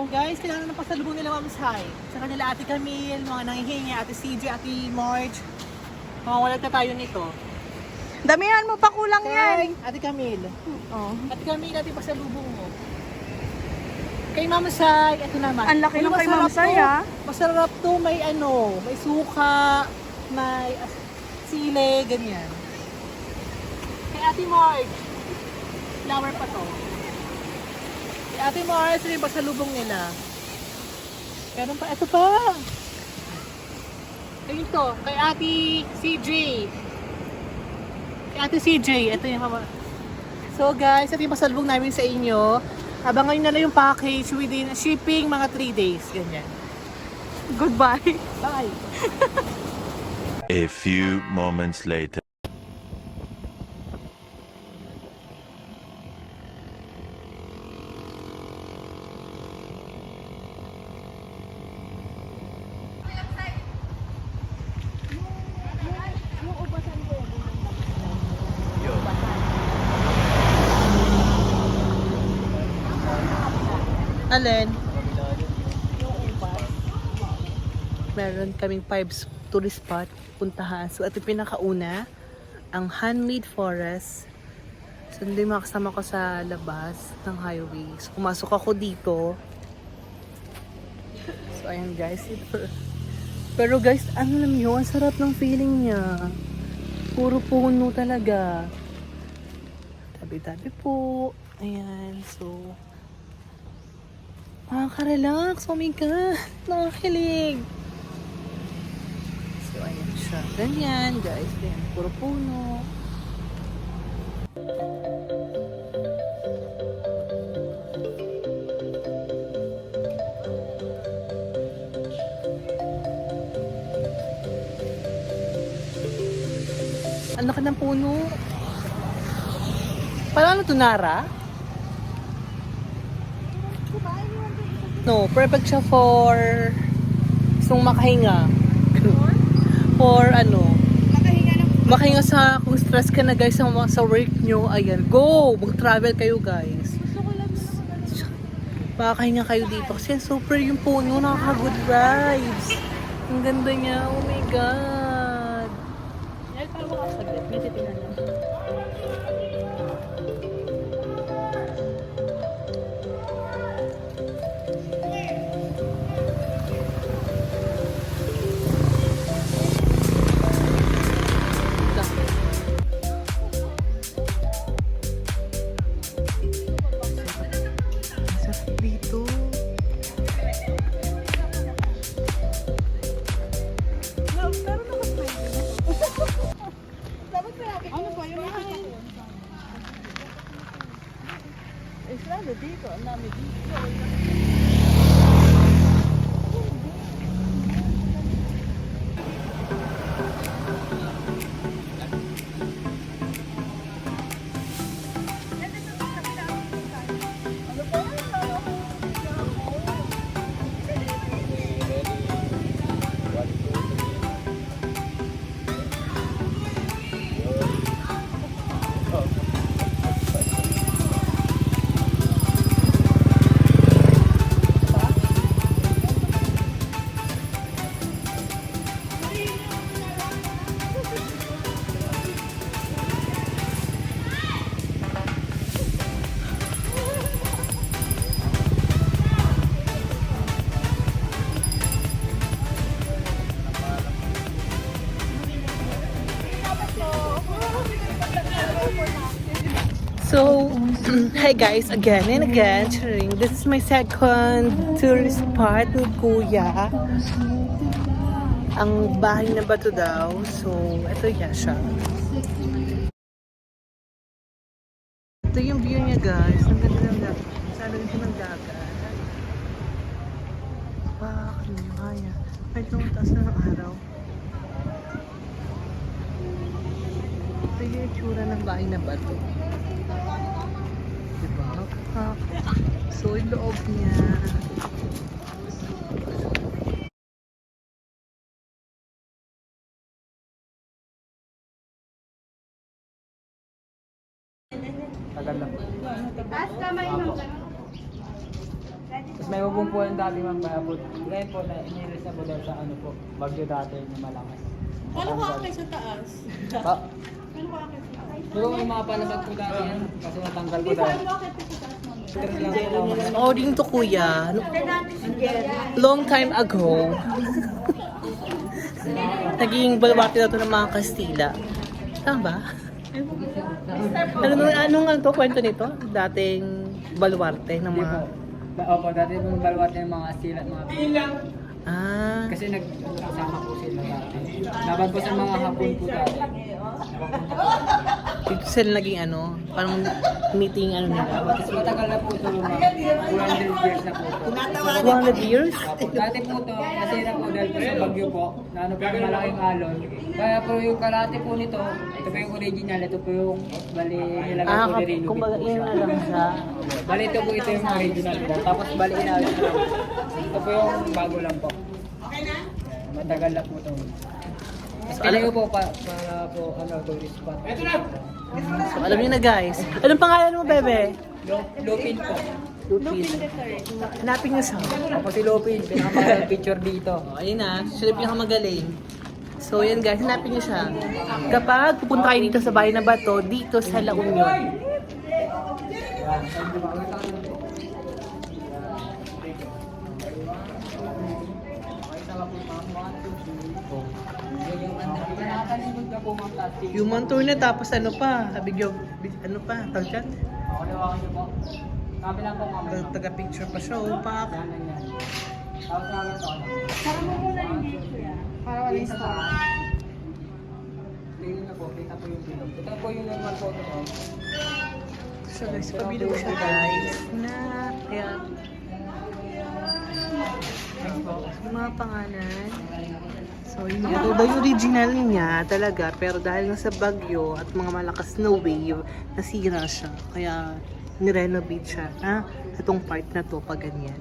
Guys, kailangan na pasalubong nila Ma'am Sai. Sa kanila Ate Camille, mga nangihingi, Ate CJ, Ate Marge. Makawalag na tayo nito. Damihan mo pa, kulang yan. Ate Camille. Oh. Ate Camille, Ate pasalubong mo. Kay Ma'am Sai, ito naman. Ang laki Uy, ng kay masarap Ma'am Sai, to. ah. Masarap to, may may suka, may sile, ganyan. Kay Ate Marge, flower pa to. Kay Ate Marge, ito yung pasalubong nila. Meron pa, ito pa. Ayun to, kay Ate CJ. Kay Ate CJ, ito yung So guys, ito yung pasalubong namin sa inyo. Abangan nyo na lang yung package within shipping mga 3 days. Ganyan. Goodbye. Bye! A few moments later. Alin? Meron kaming 5 tourist spot puntahan. So ito pinakauna, ang handmade forest. So hindi makasama ko sa labas ng highway. So pumasok ako dito. So ayan guys. Pero guys, ano alam nyo, ang sarap ng feeling niya. Puro puno talaga. Tabi-tabi po. Ayan, so nakaka-relax. Oh my God. Nakakilig. So, ayan siya. Ganyan, guys. Ganyan. Puro puno. Ang laki ng puno. Parang ano to, Nara? No, perfect siya for gustong makahinga. For ano? Makahinga sa kung stress ka na guys sa work nyo. Ayan, go! Mag-travel kayo guys. Makahinga kayo dito. Kasi super yung puno, nakaka-good vibes. Ang ganda niya. Oh my God. Yan, parang makasaglit. May titingnan lang. Dito. Ano ba yun? Lalo dito, ang dami dito. So, hi guys, again and again, charing. This is my second tourist spot ni Kuya. Ang bahay na bato daw. So, ito yan siya. Ito yung view niya guys. Ang ganda ng dagat. Sana rin ng dagat. Wow, ano yung haya. Medyo mataas na ng araw. Ito yung itsura ng bahay na bato. Diba? So, yung loob niya. Tagal lang. Taas kamay mo. Tapos may bubong po yung dati ma'am, kaya po, ngayon po, inilis na po dahil sa ano po, bagyo dati yung malakas. Paano ka akay sa taas? Pa, Paano ka akay sa taas? di ba may mga palabag po dati yan, kasi natanggal ko dahil. According to Kuya, long time ago, naging balwarte na to ng mga Kastila. Tama ba? Anong to kwento nito? Dating balwarte ng Hindi mga... po. Opo, dati po yung balwat yung mga silat, mga bilang. Ah, Kasi nagkasama po sila dati. Laban po sa mga hapon po dati. dito sila naging ano, parang meeting ano nila. Tapos matagal na po ito, mga 200 years na po ito. 200 years? Opo, dati po ito, nasira po dahil po sa bagyo po, na ano po yung malaking alon. Kaya po yung karate po nito, ito po yung original, ito po yung bali nilagay po ni Rino. kumbaga yun na lang siya. Bali ito po, ito yung original po. Tapos bali inayos na. Ito po yung bago lang po. Matagal na po ito. Mas pinayo po para po ano, tourist spot. So, alam niyo na guys. Anong pangalan mo, bebe? Lupin po. Lupin. Hanapin niyo siya. Ako si Lupin, pinakamahal picture dito. Ayun na, siya yung pinakamagaling. So yan guys, hanapin niyo siya. Kapag pupunta kayo dito sa bahay na bato, dito sa La Union. Human tour na tapos ano pa, video, ano pa, tawag dyan? Sabi lang po kami. Taga-picture pa siya, upak. Tapos namin ito. Para mo muna yung dito yan. Para wala yung story. Tingnan na po, kita po yung bilog. Ito po yung normal photo ko. So guys, pabilog siya guys. Na, kaya, yung mga pangalan. So yun nga, ito daw yung original niya talaga. Pero dahil nga sa bagyo at mga malakas na wave, nasira siya. Kaya, nirenovate siya. Ha? Itong part na to, pag ganyan.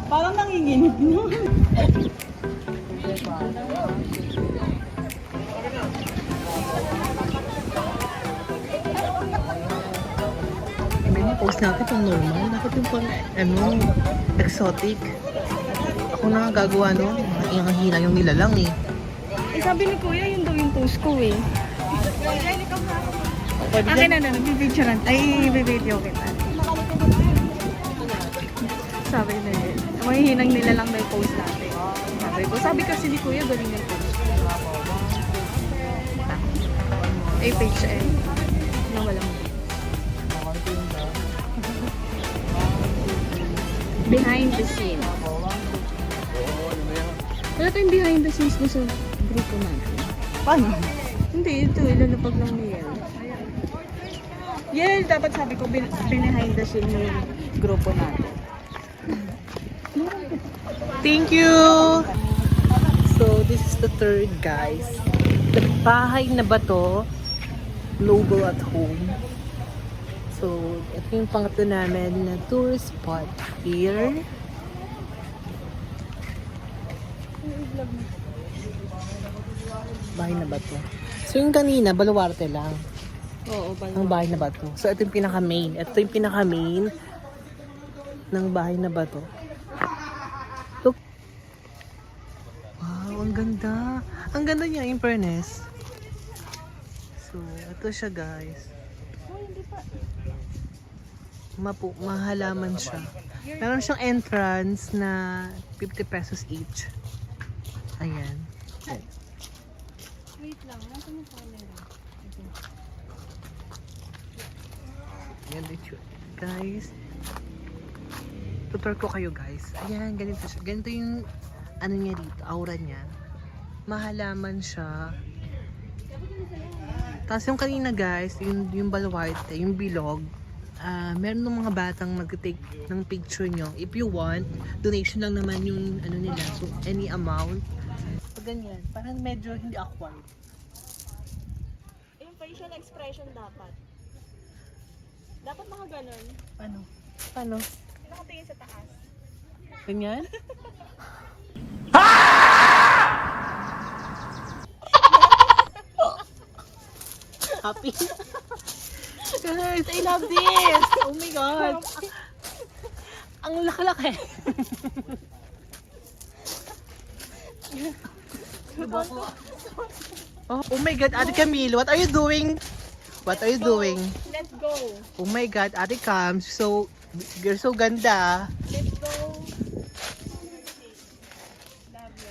Parang nanginginig no? May mga post natin pang normal. Dapat yung pang, ano, exotic. Ako na gagawa no. Ang hina yung nilalang eh. Eh sabi ni Kuya, yun daw yung post ko eh. Akin na nabibidyoan. Ay, bibidyo kita. Sabi na yun. Mahihinang nila lang na yung post natin. Sabi kasi ni Kuya, galing na yung post. Ay, page eh. Na walang behind the scene. Wala tayong behind the scenes na sa grupo natin. Paano? Hindi, ito. Ilalapag lang ni Yel. Yel, dapat sabi ko behind the scene yung grupo natin. Thank you! So, this is the third, guys. The bahay na bato, Noble at Home. So, ito yung pangatlo namin na tourist spot here. Bahay na bato. So, yung kanina, baluarte lang. Oo, Ang bahay na bato. So, ito yung pinaka-main. Ito yung pinaka-main ng bahay na bato. Look. Wow, ang ganda. Ang ganda niya, in fairness. So, ito siya, guys. Mahalaman siya. Meron siyang entrance na 50 pesos each. Ayan. Wait lang, nasa mo camera? Ayan, guys. Tutor ko kayo, guys. Ayan, ganito siya. Ganito yung ano niya dito, aura niya. Mahalaman siya. Tapos yung kanina, guys, yung baluarte, yung bilog, meron ng mga batang mag-take ng picture nyo. If you want, donation lang naman yung ano nila. So, any amount. So, ganyan. Parang medyo hindi awkward. Facial expression dapat. Dapat nakaganon. Ano? Paano? Nakatingin sa taas. Ganyan? Happy? Guys, I love this! Oh my God! Ang laki-laki! Oh my God, Ate Camille, what are you doing? What are you doing? Let's go. Oh my God, Ate Cam, you're so ganda. Let's go.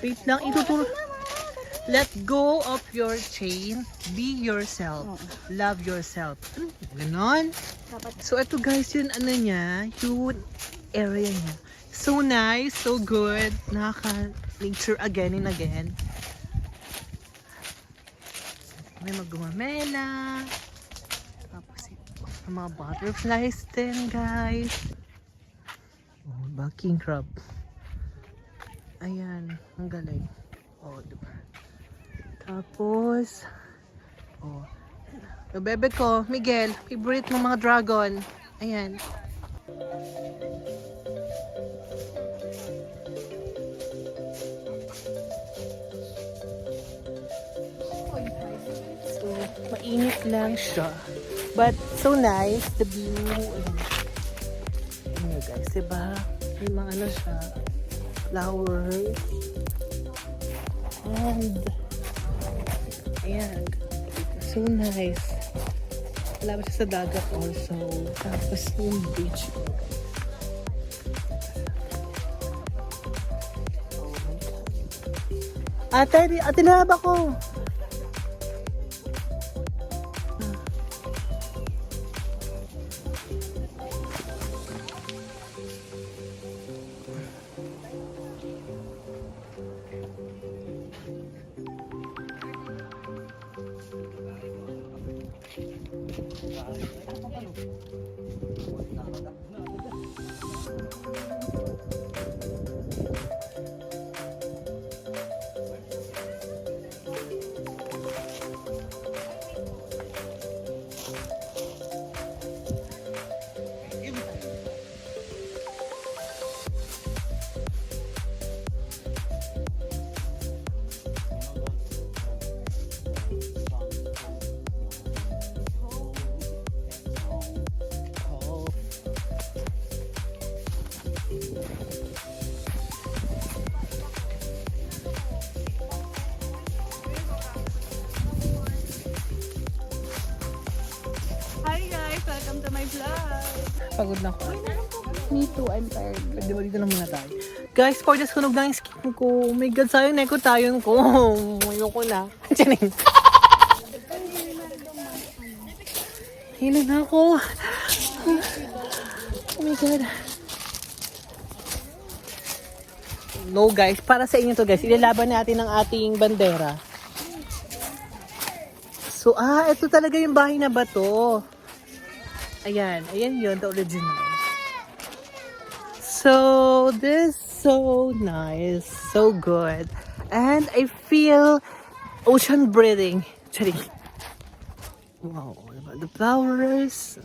Wait lang, ituturo. Let go of your chain. Be yourself. Love yourself. Ganon. So, ito guys, yung ano niya, yung area niya. So nice, so good. Nakaka-nature again and again. May magumamela. Tapos, yung mga butterflies din, guys. Oh, ba, king crab. Ayan, ang galing. Oh, diba? Tapos, oh, yung bebe ko, Miguel, favorite ng mga dragon. Ayan. So, mainit lang siya. But, so nice, the view. Ayan guys, diba? May mga ano siya, flowers. And, ayan. So nice. Malapit siya sa dagat also. Tapos yung beach. Ate, laba ko. Hi guys, welcome to my vlog. Pagod na ako. Me too, I'm tired. Pwede ba dito na muna tayo? Guys, for the sunog ng skin ko. Oh my God, sayang neko tayo ko. Ayoko na. Tiyanin. Hilo na ako. Oh my God. No guys, para sa inyo to guys. Ilalaban natin ang ating bandera. So, ito talaga yung bahay na bato. Ayan, ayan yun, the original. So, this so nice, so good. And I feel ocean breathing. Actually, wow, the flowers.